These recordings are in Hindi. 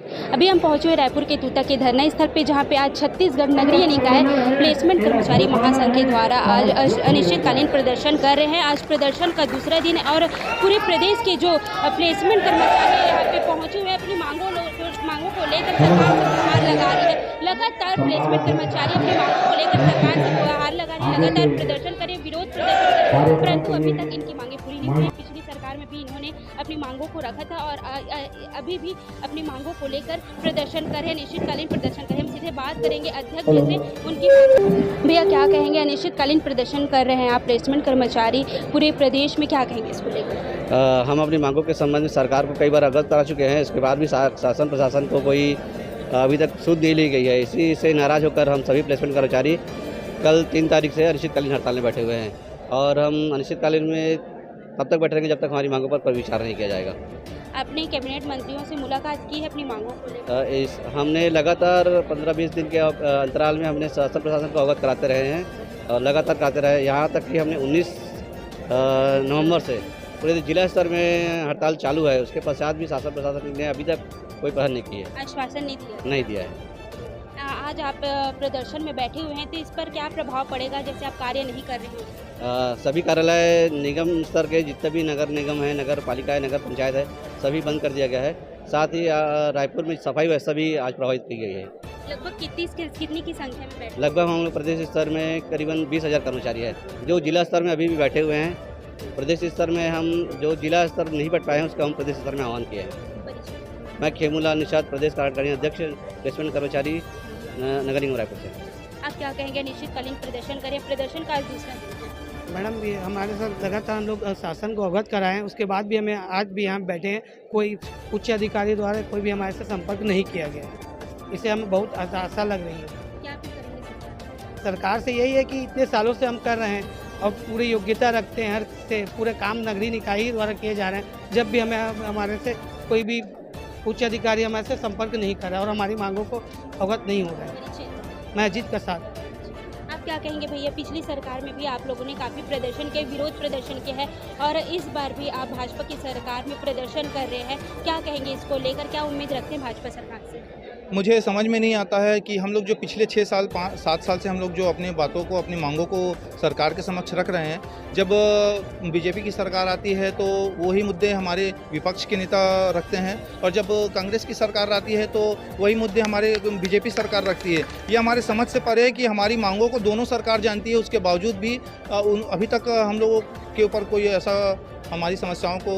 अभी हम पहुंचे हुए रायपुर के तूता के धरना स्थल पे, जहां पे आज छत्तीसगढ़ नगरीय निकाय प्लेसमेंट कर्मचारी महासंघ के द्वारा आज अनिश्चितकालीन प्रदर्शन कर रहे हैं। आज प्रदर्शन का दूसरा दिन है और पूरे प्रदेश के जो प्लेसमेंट कर्मचारी यहाँ पे पहुंचे हुए अपनी मांगों को लेकर सरकार से गुहार लगा रहे हैं। लगातार प्लेसमेंट कर्मचारी अपनी मांगों को लेकर सरकार से गुहार लगा रहे हैं, लगातार प्रदर्शन करें, विरोध प्रदर्शन करें, परंतु अभी तक इनकी मांगे पूरी नहीं हुई। पिछली सरकार में भी इन्होंने अपनी मांगों को रखा था और अभी भी अपनी मांगों को लेकर प्रदर्शन कर रहे हैं, अनिश्चितकालीन प्रदर्शन कर रहे हैं। हम सीधे बात करेंगे अध्यक्ष से, उनकी भैया क्या कहेंगे? अनिश्चितकालीन प्रदर्शन कर रहे हैं आप प्लेसमेंट कर्मचारी पूरे प्रदेश में, क्या कहेंगे इसको लेकर? हम अपनी मांगों के संबंध में सरकार को कई बार अवगत करा चुके हैं, इसके बाद भी शासन प्रशासन को कोई अभी तक सुध नहीं ली गई है। इसी से नाराज़ होकर हम सभी प्लेसमेंट कर्मचारी कल 3 तारीख से अनिश्चितकालीन हड़ताल में बैठे हुए हैं और हम अनिश्चितकालीन में तब तक बैठे रहेंगे जब तक हमारी मांगों पर विचार नहीं किया जाएगा। आपने कैबिनेट मंत्रियों से मुलाकात की है अपनी मांगों को लेकर? हमने लगातार 15-20 दिन के अंतराल में हमने शासन प्रशासन को अवगत कराते रहे हैं और लगातार कराते रहे, यहाँ तक कि हमने 19 नवंबर से पूरे जिला स्तर में हड़ताल चालू है। उसके पश्चात भी शासन प्रशासन ने अभी तक कोई पहल नहीं की है, आश्वासन नहीं दिया है। आज आप प्रदर्शन में बैठे हुए हैं, तो इस पर क्या प्रभाव पड़ेगा जैसे आप कार्य नहीं कर रहे हैं? सभी कार्यालय निगम स्तर के जितने भी नगर निगम है, नगर पालिका है, नगर पंचायत है, सभी बंद कर दिया गया है। साथ ही रायपुर में सफाई व्यवस्था भी आज प्रभावित की गई है। लगभग कितनी की संख्या में बैठे? लगभग हम लोग प्रदेश स्तर में करीबन 20,000 कर्मचारी है जो जिला स्तर में अभी भी बैठे हुए हैं। प्रदेश स्तर में हम जो जिला स्तर नहीं बैठ पाए हैं उसका हम प्रदेश स्तर में आह्वान किया है। मैं खेमूलाल निषाद, प्रदेश कार्यकारिणी अध्यक्ष, प्लेसमेंट कर्मचारी, नगर निगम रायपुर से। आप क्या कहेंगे? अनिश्चितकालीन प्रदर्शन करें, प्रदर्शन का आज दूसरा दिन है। मैडम, ये हमारे साथ लगातार हम लोग शासन को अवगत कराएं, उसके बाद भी हमें आज भी यहाँ बैठे हैं, कोई उच्च अधिकारी द्वारा कोई भी हमारे से संपर्क नहीं किया गया है। इससे हमें बहुत आशा लग रही है। क्या अपील करेंगे सरकार से यही है कि इतने सालों से हम कर रहे हैं और पूरी योग्यता रखते हैं, हर से पूरे काम नगरीय निकाय ही द्वारा किए जा रहे हैं। जब भी हमें हमारे से कोई भी उच्च अधिकारी हमारे से संपर्क नहीं कर रहा है और हमारी मांगों को अवगत नहीं हो रहा है। मैं अजीत का साथ। आप क्या कहेंगे भैया? पिछली सरकार में भी आप लोगों ने काफ़ी प्रदर्शन किया, विरोध प्रदर्शन किया है और इस बार भी आप भाजपा की सरकार में प्रदर्शन कर रहे हैं, क्या कहेंगे इसको लेकर? क्या उम्मीद रखते हैं भाजपा सरकार से? मुझे समझ में नहीं आता है कि हम लोग जो पिछले 6 साल 7 साल से हम लोग जो अपनी बातों को, अपनी मांगों को सरकार के समक्ष रख रहे हैं, जब बीजेपी की सरकार आती है तो वही मुद्दे हमारे विपक्ष के नेता रखते हैं और जब कांग्रेस की सरकार आती है तो वही मुद्दे हमारे बीजेपी सरकार रखती है। ये हमारे समझ से परे है कि हमारी मांगों को दोनों सरकार जानती है, उसके बावजूद भी अभी तक हम लोगों के ऊपर कोई ऐसा हमारी समस्याओं को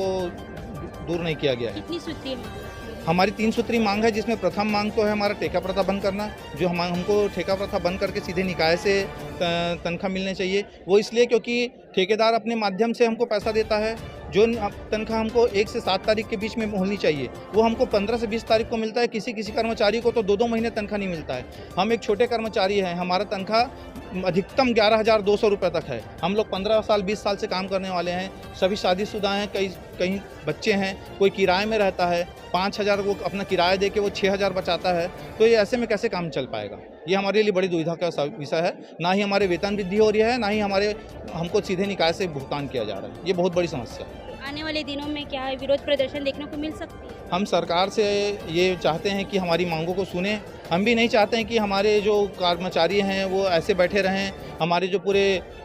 दूर नहीं किया गया है। कितनी सूत्री है? हमारी 3 सूत्री मांग है, जिसमें प्रथम मांग तो है हमारा ठेका प्रथा बंद करना, जो हमको ठेका प्रथा बंद करके सीधे निकाय से तनख्वाह मिलने चाहिए। वो इसलिए क्योंकि ठेकेदार अपने माध्यम से हमको पैसा देता है, जो तनख्वाह हमको 1 से 7 तारीख के बीच में होनी चाहिए वो हमको 15 से 20 तारीख को मिलता है। किसी कर्मचारी को तो 2-2 महीने तनख्वाह नहीं मिलता है। हम एक छोटे कर्मचारी हैं, हमारा तनख्वाह अधिकतम 11,200 रुपये तक है। हम लोग 15 साल 20 साल से काम करने वाले हैं, सभी शादीशुदा हैं, कहीं बच्चे हैं, कोई किराए में रहता है, 5,000 वो अपना किराया दे के वो 6,000 बचाता है। तो ये ऐसे में कैसे काम चल पाएगा? ये हमारे लिए बड़ी दुविधा का विषय है। ना ही हमारे वेतन वृद्धि हो रही है, ना ही हमको सीधे निकाय से भुगतान किया जा रहा है। ये बहुत बड़ी समस्या है। आने वाले दिनों में क्या है, विरोध प्रदर्शन देखने को मिल सकती है? हम सरकार से ये चाहते हैं कि हमारी मांगों को सुने। हम भी नहीं चाहते हैं कि हमारे जो कर्मचारी हैं वो ऐसे बैठे रहें। हमारे जो पूरे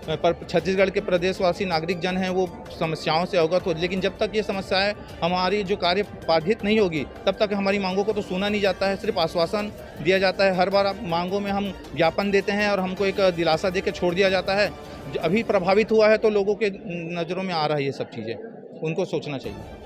छत्तीसगढ़ के प्रदेशवासी नागरिक जन हैं वो समस्याओं से अवगत हो, लेकिन जब तक ये समस्याएं हमारी जो कार्य बाधित नहीं होगी तब तक हमारी मांगों को तो सुना नहीं जाता है, सिर्फ आश्वासन दिया जाता है। हर बार मांगों में हम ज्ञापन देते हैं और हमको एक दिलासा दे के छोड़ दिया जाता है। अभी प्रभावित हुआ है तो लोगों के नज़रों में आ रहा है ये सब चीज़ें, उनको सोचना चाहिए।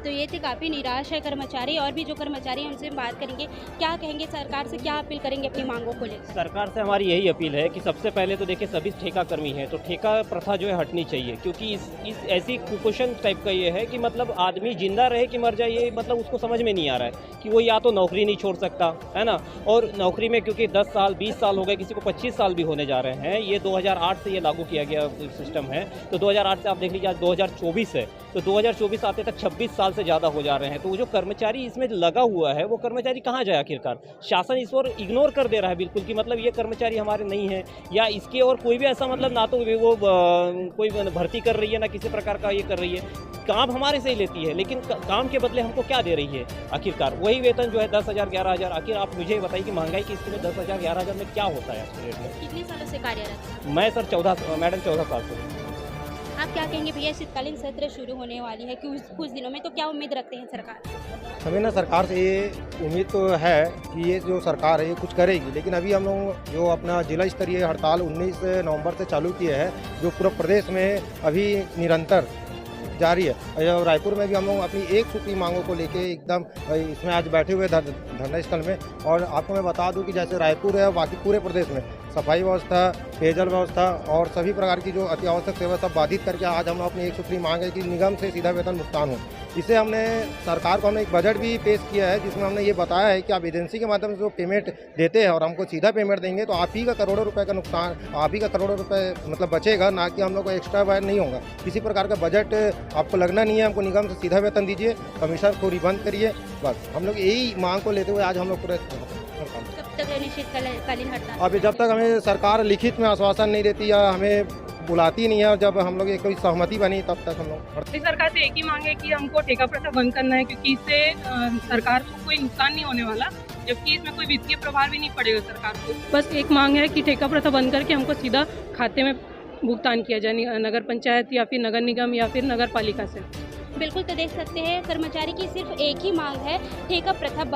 तो ये थे काफ़ी निराश है कर्मचारी, और भी जो कर्मचारी हैं उनसे बात करेंगे। क्या कहेंगे सरकार से, क्या अपील करेंगे अपनी मांगों को लेकर? सरकार से हमारी यही अपील है कि सबसे पहले तो देखिए सभी ठेका कर्मी हैं तो ठेका प्रथा जो है हटनी चाहिए, क्योंकि इस ऐसी कुपोषण टाइप का ये है कि मतलब आदमी जिंदा रहे कि मर जाए ये मतलब उसको समझ में नहीं आ रहा है कि वो या तो नौकरी नहीं छोड़ सकता है ना, और नौकरी में क्योंकि 10 साल 20 साल हो गए, किसी को 25 साल भी होने जा रहे हैं। ये 2008 से ये लागू किया गया सिस्टम है, तो 2008 से आप देख लीजिए आज 2024 है, तो 2024 आते तक 26 साल साल से ज़्यादा हो जा रहे हैं। तो वो जो कर्मचारी इसमें लगा हुआ है वो कर्मचारी कहाँ जाए आखिरकार? शासन इस पर इग्नोर कर दे रहा है बिल्कुल कि मतलब ये कर्मचारी हमारे नहीं है, या इसके और कोई भी ऐसा मतलब ना तो वो कोई भर्ती कर रही है ना किसी प्रकार का ये कर रही है। काम हमारे से ही लेती है लेकिन काम के बदले हमको क्या दे रही है आखिरकार? वही वेतन जो है 10,000 11,000। आखिर आप मुझे बताइए कि महंगाई की स्थिति में 10,000 11,000 में क्या होता है आज के डेट में? कितने सालों से कार्यरत हैं? मैं सर 14 साल से। आप क्या कहेंगे भैया, शीतकालीन सत्र शुरू होने वाली है कुछ दिनों में, तो क्या उम्मीद रखते हैं सरकार? हमें ना सरकार से ये उम्मीद तो है कि ये जो सरकार है ये कुछ करेगी, लेकिन अभी हम लोग जो अपना जिला स्तरीय हड़ताल 19 नवंबर से चालू किए हैं, जो पूरे प्रदेश में अभी निरंतर जारी है। और रायपुर में भी हम लोग अपनी एक सूत्री मांगों को लेके एकदम इसमें आज बैठे हुए धरना स्थल में। और आपको मैं बता दूं कि जैसे रायपुर है बाकी पूरे प्रदेश में सफाई व्यवस्था, पेयजल व्यवस्था और सभी प्रकार की जो अति आवश्यक सेवा सब बाधित करके आज हम अपनी एक सूत्री मांग है कि निगम से सीधा वेतन भुगतान हो। इसे हमने सरकार को हमने एक बजट भी पेश किया है जिसमें हमने ये बताया है कि आप एजेंसी के माध्यम से जो पेमेंट देते हैं और हमको सीधा पेमेंट देंगे तो आप ही का करोड़ों रुपए का नुकसान, आप ही का करोड़ों रुपए मतलब बचेगा, ना कि हम लोग को एक्स्ट्रा वायर नहीं होगा। किसी प्रकार का बजट आपको लगना नहीं है, हमको निगम से सीधा वेतन दीजिए, कमीशन को रिबंद करिए, बस हम लोग यही मांग को लेते हुए आज हम लोग पूरे कब तक अनिश्चितकालीन हड़ताल? अभी जब तक हमें सरकार लिखित में आश्वासन नहीं देती या हमें बुलाती नहीं है और जब हम लोग एक कोई सहमति बनी तब तक हम लोग। सरकार से एक ही मांग है कि हमको ठेका प्रथा बंद करना है, क्योंकि इससे सरकार को कोई नुकसान नहीं होने वाला, जबकि इसमें कोई वित्तीय प्रभाव भी नहीं पड़ेगा सरकार को। बस एक मांग है कि ठेका प्रथा बंद करके हमको सीधा खाते में भुगतान किया जाए, नगर पंचायत या फिर नगर निगम या फिर नगर पालिका से। बिल्कुल, तो देख सकते हैं कर्मचारी की सिर्फ एक ही मांग है, ठेका प्रथा